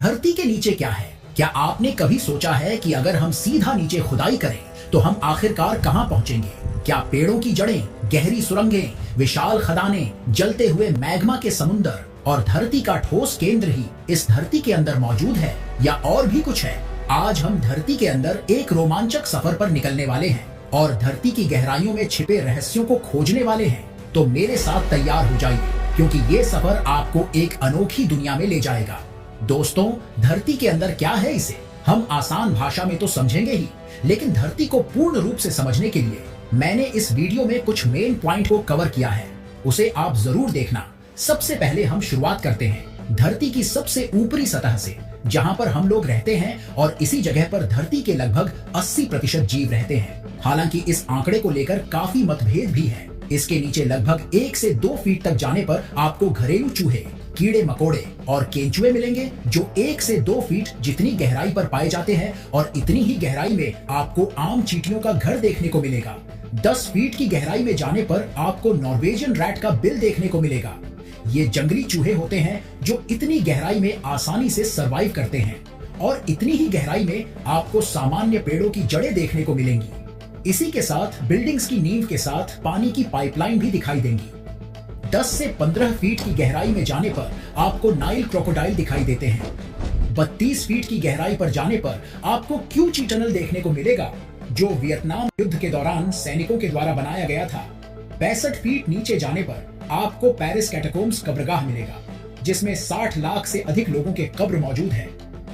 धरती के नीचे क्या है? क्या आपने कभी सोचा है कि अगर हम सीधा नीचे खुदाई करें तो हम आखिरकार कहां पहुंचेंगे? क्या पेड़ों की जड़ें, गहरी सुरंगें, विशाल खदानें, जलते हुए मैग्मा के समुंदर और धरती का ठोस केंद्र ही इस धरती के अंदर मौजूद है, या और भी कुछ है? आज हम धरती के अंदर एक रोमांचक सफर पर निकलने वाले हैं और धरती की गहराइयों में छिपे रहस्यों को खोजने वाले हैं। तो मेरे साथ तैयार हो जाइए, क्योंकि ये सफर आपको एक अनोखी दुनिया में ले जाएगा। दोस्तों, धरती के अंदर क्या है इसे हम आसान भाषा में तो समझेंगे ही, लेकिन धरती को पूर्ण रूप से समझने के लिए मैंने इस वीडियो में कुछ मेन पॉइंट को कवर किया है, उसे आप जरूर देखना। सबसे पहले हम शुरुआत करते हैं धरती की सबसे ऊपरी सतह से, जहां पर हम लोग रहते हैं, और इसी जगह पर धरती के लगभग 80% जीव रहते हैं। हालांकि इस आंकड़े को लेकर काफी मतभेद भी है। इसके नीचे लगभग 1 से 2 फीट तक जाने पर आपको घरेलू चूहे, कीड़े मकोड़े और केंचुए मिलेंगे, जो 1 से 2 फीट जितनी गहराई पर पाए जाते हैं, और इतनी ही गहराई में आपको आम चींटियों का घर देखने को मिलेगा। 10 फीट की गहराई में जाने पर आपको नॉर्वेजियन रैट का बिल देखने को मिलेगा। ये जंगली चूहे होते हैं जो इतनी गहराई में आसानी से सरवाइव करते हैं, और इतनी ही गहराई में आपको सामान्य पेड़ों की जड़ें देखने को मिलेंगी। इसी के साथ बिल्डिंग्स की नींव के साथ पानी की पाइपलाइन भी दिखाई देंगी। 10 से 15 फीट की गहराई में जाने पर आपको नाइल क्रोकोडाइल दिखाई देते हैं। 32 फीट की गहराई पर जाने पर आपको क्यूची टनल देखने को मिलेगा, जो वियतनाम युद्ध के दौरान सैनिकों के द्वारा बनाया गया था। 65 फीट नीचे जाने पर आपको पेरिस कैटाकोम्स कब्रगाह मिलेगा, जिसमें 60 लाख से अधिक लोगों के कब्र मौजूद है।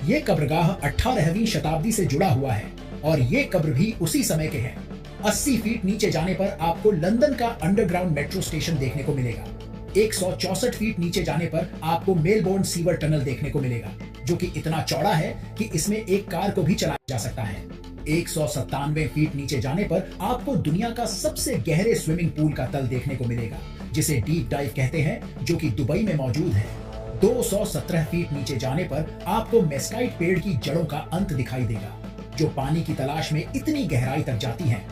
ये कब्रगाह 18वीं शताब्दी से जुड़ा हुआ है, और ये कब्र भी उसी समय के हैं। 80 फीट नीचे जाने पर आपको लंदन का अंडरग्राउंड मेट्रो स्टेशन देखने को मिलेगा। 164 फीट नीचे जाने पर आपको मेलबोर्न सीवर टनल देखने को मिलेगा, जो कि इतना चौड़ा है कि इसमें एक कार को भी चलाया जा सकता है। 197 फीट नीचे जाने पर आपको दुनिया का सबसे गहरे स्विमिंग पूल का तल देखने को मिलेगा, जिसे डीप डाइव कहते हैं, जो कि दुबई में मौजूद है। 217 फीट नीचे जाने पर आपको मेस्काइट पेड़ की जड़ों का अंत दिखाई देगा, जो पानी की तलाश में इतनी गहराई तक जाती हैं।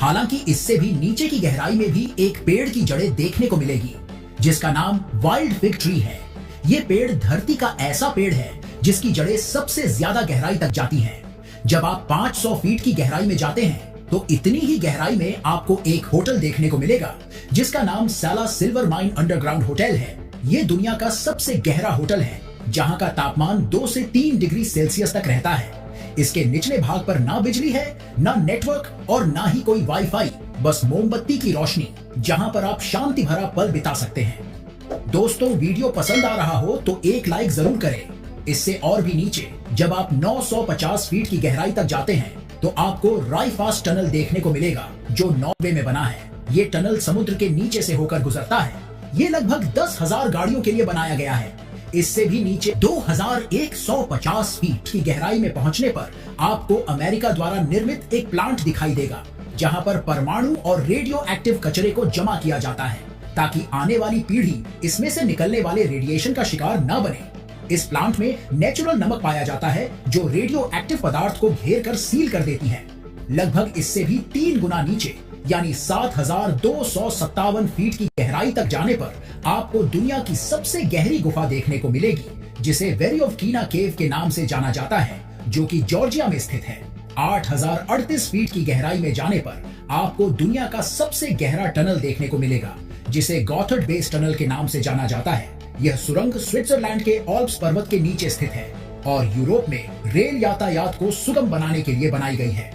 हालांकि इससे भी नीचे की गहराई में भी एक पेड़ की जड़ें देखने को मिलेगी, जिसका नाम वाइल्ड फिग ट्री है। ये पेड़ धरती का ऐसा पेड़ है जिसकी जड़ें सबसे ज्यादा गहराई तक जाती हैं। जब आप 500 फीट की गहराई में जाते हैं, तो इतनी ही गहराई में आपको एक होटल देखने को मिलेगा, जिसका नाम साला सिल्वर माइन अंडरग्राउंड होटल है। ये दुनिया का सबसे गहरा होटल है, जहां का तापमान 2 से 3 डिग्री सेल्सियस तक रहता है। इसके निचले भाग पर ना बिजली है, ना नेटवर्क, और ना ही कोई वाईफाई, बस मोमबत्ती की रोशनी, जहां पर आप शांति भरा पल बिता सकते हैं। दोस्तों, वीडियो पसंद आ रहा हो तो एक लाइक जरूर करें। इससे और भी नीचे जब आप 950 फीट की गहराई तक जाते हैं, तो आपको राइफास्ट टनल देखने को मिलेगा, जो नॉर्वे में बना है। ये टनल समुद्र के नीचे से होकर गुजरता है। ये लगभग 10,000 गाड़ियों के लिए बनाया गया है। इससे भी नीचे 2150 फीट की गहराई में पहुंचने पर आपको अमेरिका द्वारा निर्मित एक प्लांट दिखाई देगा, जहां पर परमाणु और रेडियो एक्टिव कचरे को जमा किया जाता है, ताकि आने वाली पीढ़ी इसमें से निकलने वाले रेडिएशन का शिकार न बने। इस प्लांट में नेचुरल नमक पाया जाता है, जो रेडियो एक्टिव पदार्थ को घेर कर सील कर देती है। लगभग इससे भी 3 गुना नीचे, यानी 7257 फीट की गहराई तक जाने पर आपको दुनिया की सबसे गहरी गुफा देखने को मिलेगी, जिसे वेरी ऑफ कीना केव के नाम से जाना जाता है, जो कि जॉर्जिया में स्थित है। 8038 फीट की गहराई में जाने पर आपको दुनिया का सबसे गहरा टनल देखने को मिलेगा, जिसे गॉथर्ड बेस टनल के नाम से जाना जाता है। यह सुरंग स्विट्जरलैंड के ऑल्प्स पर्वत के नीचे स्थित है, और यूरोप में रेल यातायात को सुगम बनाने के लिए बनाई गई है।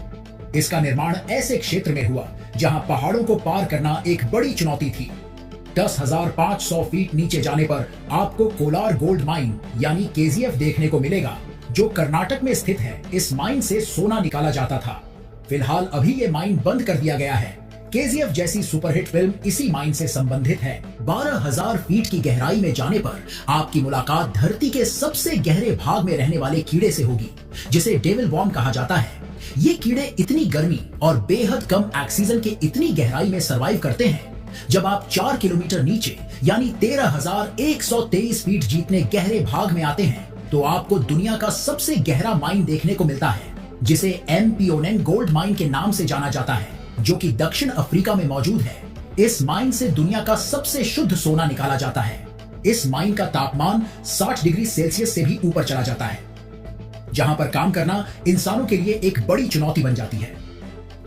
इसका निर्माण ऐसे क्षेत्र में हुआ जहां पहाड़ों को पार करना एक बड़ी चुनौती थी। 10,500 फीट नीचे जाने पर आपको कोलार गोल्ड माइन यानी केजीएफ देखने को मिलेगा, जो कर्नाटक में स्थित है। इस माइन से सोना निकाला जाता था। फिलहाल अभी ये माइन बंद कर दिया गया है। केजीएफ जैसी सुपरहिट फिल्म इसी माइन से संबंधित है। 12,000 फीट की गहराई में जाने पर आपकी मुलाकात धरती के सबसे गहरे भाग में रहने वाले कीड़े से होगी, जिसे डेविल वॉर्म कहा जाता है। ये कीड़े इतनी गर्मी और बेहद कम ऑक्सीजन के इतनी गहराई में सरवाइव करते हैं। जब आप 4 किलोमीटर नीचे यानी 13,123 फीट जितने गहरे भाग में आते हैं, तो आपको दुनिया का सबसे गहरा माइन देखने को मिलता है, जिसे एमपीओनेन गोल्ड माइन के नाम से जाना जाता है, जो कि दक्षिण अफ्रीका में मौजूद है। इस माइन से दुनिया का सबसे शुद्ध सोना निकाला जाता है। इस माइन का तापमान 60 डिग्री सेल्सियस से भी ऊपर चला जाता है, जहां पर काम करना इंसानों के लिए एक बड़ी चुनौती बन जाती है।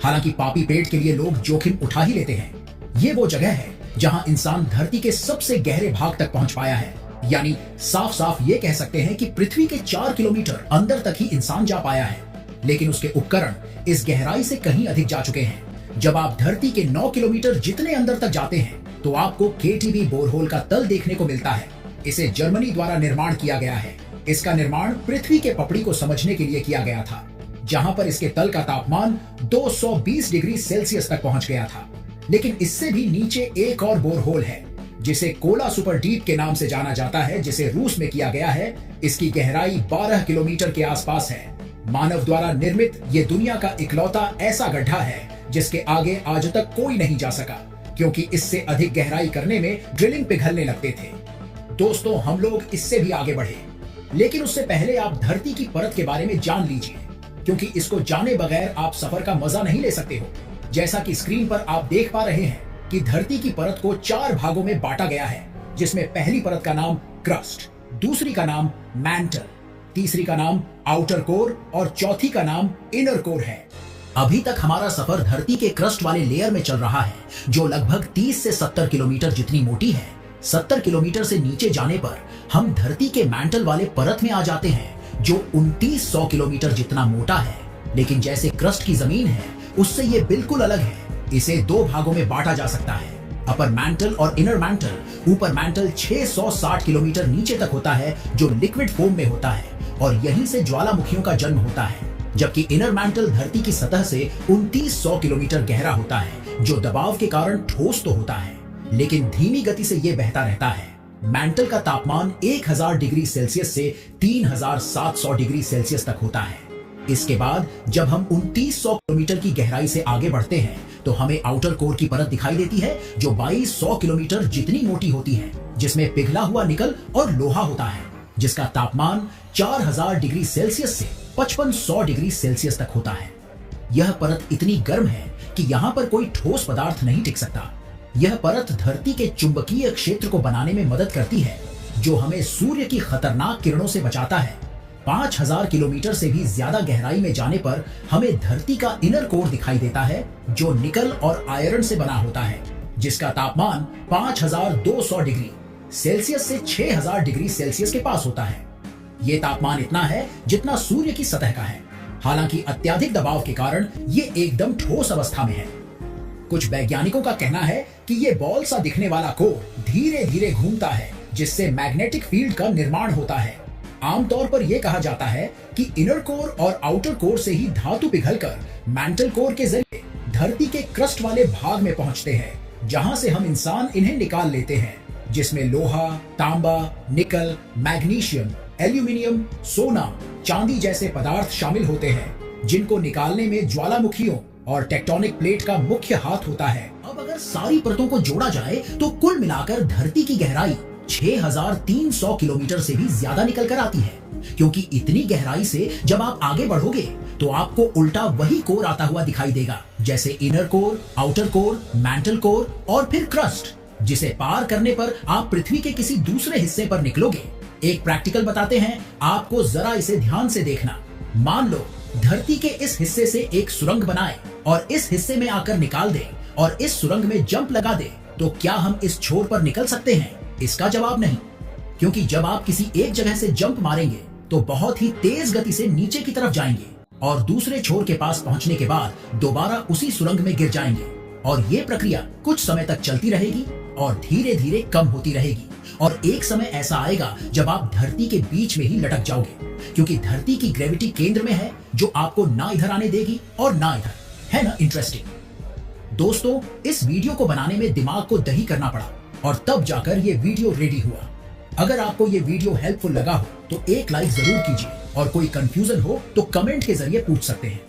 हालांकि पापी पेट के लिए लोग जोखिम उठा ही लेते हैं। ये वो जगह है जहां इंसान धरती के सबसे गहरे भाग तक पहुंच पाया है, यानी साफ साफ ये कह सकते हैं कि पृथ्वी के 4 किलोमीटर अंदर तक ही इंसान जा पाया है। लेकिन उसके उपकरण इस गहराई से कहीं अधिक जा चुके हैं। जब आप धरती के 9 किलोमीटर जितने अंदर तक जाते हैं तो आपको केटीबी बोरहोल का तल देखने को मिलता है। इसे जर्मनी द्वारा निर्माण किया गया है। इसका निर्माण पृथ्वी के पपड़ी को समझने के लिए किया गया था, जहां पर इसके तल का तापमान 220 डिग्री सेल्सियस तक पहुंच गया था। लेकिन इससे भी नीचे एक और बोरहोल है जिसे कोला सुपर डीप के नाम से जाना जाता है, जिसे रूस में किया गया है। इसकी गहराई 12 किलोमीटर के आसपास है। मानव द्वारा निर्मित ये दुनिया का इकलौता ऐसा गड्ढा है जिसके आगे आज तक कोई नहीं जा सका, क्योंकि इससे अधिक गहराई करने में ड्रिलिंग पिघलने लगते थे। दोस्तों, हम लोग इससे भी आगे बढ़े, लेकिन उससे पहले आप धरती की परत के बारे में जान लीजिए, क्योंकि इसको जाने बगैर आप सफर का मजा नहीं ले सकते हो। जैसा कि स्क्रीन पर आप देख पा रहे हैं कि धरती की परत को 4 भागों में बांटा गया है, जिसमें पहली परत का नाम क्रस्ट, दूसरी का नाम मैंटल, तीसरी का नाम आउटर कोर और चौथी का नाम इनर कोर है। अभी तक हमारा सफर धरती के क्रस्ट वाले लेयर में चल रहा है, जो लगभग 30 से 70 किलोमीटर जितनी मोटी है। 70 किलोमीटर से नीचे जाने पर हम धरती के मैंटल वाले परत में आ जाते हैं, जो 2900 किलोमीटर जितना मोटा है। लेकिन जैसे क्रस्ट की जमीन है, उससे ये बिल्कुल अलग है। इसे 2 भागों में बांटा जा सकता है, अपर मैंटल और इनर मैंटल। ऊपर मैंटल 660 किलोमीटर नीचे तक होता है, जो लिक्विड फोम में होता है, और यहीं से ज्वालामुखियों का जन्म होता है। जबकि इनर मैंटल धरती की सतह से 2900 किलोमीटर गहरा होता है, जो दबाव के कारण ठोस तो होता है, लेकिन धीमी गति से ये बहता रहता है। मैंटल का तापमान 1000 डिग्री सेल्सियस से 3700 डिग्री सेल्सियस तक होता है। इसके बाद जब हम 2900 किलोमीटर की गहराई से आगे बढ़ते हैं तो हमें आउटर कोर की परत दिखाई देती है, जो 2200 किलोमीटर जितनी मोटी होती है, जिसमें पिघला हुआ निकल और लोहा होता है, जिसका तापमान 4000 डिग्री सेल्सियस से 5500 डिग्री सेल्सियस तक होता है। यह परत इतनी गर्म है कि यहाँ पर कोई ठोस पदार्थ नहीं टिक सकता। यह परत धरती के चुंबकीय क्षेत्र को बनाने में मदद करती है, जो हमें सूर्य की खतरनाक किरणों से बचाता है। 5000 किलोमीटर से भी ज्यादा गहराई में जाने पर हमें धरती का इनर कोर दिखाई देता है, जो निकल और आयरन से बना होता है, जिसका तापमान 5200 डिग्री सेल्सियस से 6000 डिग्री सेल्सियस के पास होता है। ये तापमान इतना है जितना सूर्य की सतह का है। हालांकि अत्यधिक दबाव के कारण ये एकदम ठोस अवस्था में है। कुछ वैज्ञानिकों का कहना है कि ये बॉल सा दिखने वाला कोर धीरे धीरे घूमता है, जिससे मैग्नेटिक फील्ड का निर्माण होता है। आमतौर पर यह कहा जाता है कि इनर कोर और आउटर कोर से ही धातु पिघलकर मैंटल कोर के जरिए धरती के क्रस्ट वाले भाग में पहुंचते हैं, जहां से हम इंसान इन्हें निकाल लेते हैं, जिसमें लोहा, तांबा, निकल, मैग्नीशियम, एल्यूमिनियम, सोना, चांदी जैसे पदार्थ शामिल होते हैं, जिनको निकालने में ज्वालामुखियों और टेक्टोनिक प्लेट का मुख्य हाथ होता है। अब अगर सारी परतों को जोड़ा जाए तो कुल मिलाकर धरती की गहराई 6300 किलोमीटर से भी ज्यादा निकल कर आती है, क्योंकि इतनी गहराई से जब आप आगे बढ़ोगे तो आपको उल्टा वही कोर आता हुआ दिखाई देगा, जैसे inner core, outer core, mantle core और फिर क्रस्ट, जिसे पार करने पर आप पृथ्वी के किसी दूसरे हिस्से पर निकलोगे। एक प्रैक्टिकल बताते हैं आपको, जरा इसे ध्यान से देखना। मान लो धरती के इस हिस्से से एक सुरंग बनाए और इस हिस्से में आकर निकाल दे और इस सुरंग में जंप लगा दे, तो क्या हम इस छोर पर निकल सकते हैं? इसका जवाब नहीं, क्योंकि जब आप किसी एक जगह से जंप मारेंगे तो बहुत ही तेज गति से नीचे की तरफ जाएंगे और दूसरे छोर के पास पहुंचने के बाद दोबारा उसी सुरंग में गिर जाएंगे। और ये प्रक्रिया कुछ समय तक चलती रहेगी और धीरे धीरे कम होती रहेगी, और एक समय ऐसा आएगा जब आप धरती के बीच में ही लटक जाओगे, क्योंकि धरती की ग्रेविटी केंद्र में है, जो आपको ना इधर आने देगी और ना इधर। है ना इंटरेस्टिंग? दोस्तों, इस वीडियो को बनाने में दिमाग को दही करना पड़ा और तब जाकर ये वीडियो रेडी हुआ। अगर आपको ये वीडियो हेल्पफुल लगा हो तो एक लाइक जरूर कीजिए, और कोई कंफ्यूजन हो तो कमेंट के जरिए पूछ सकते हैं।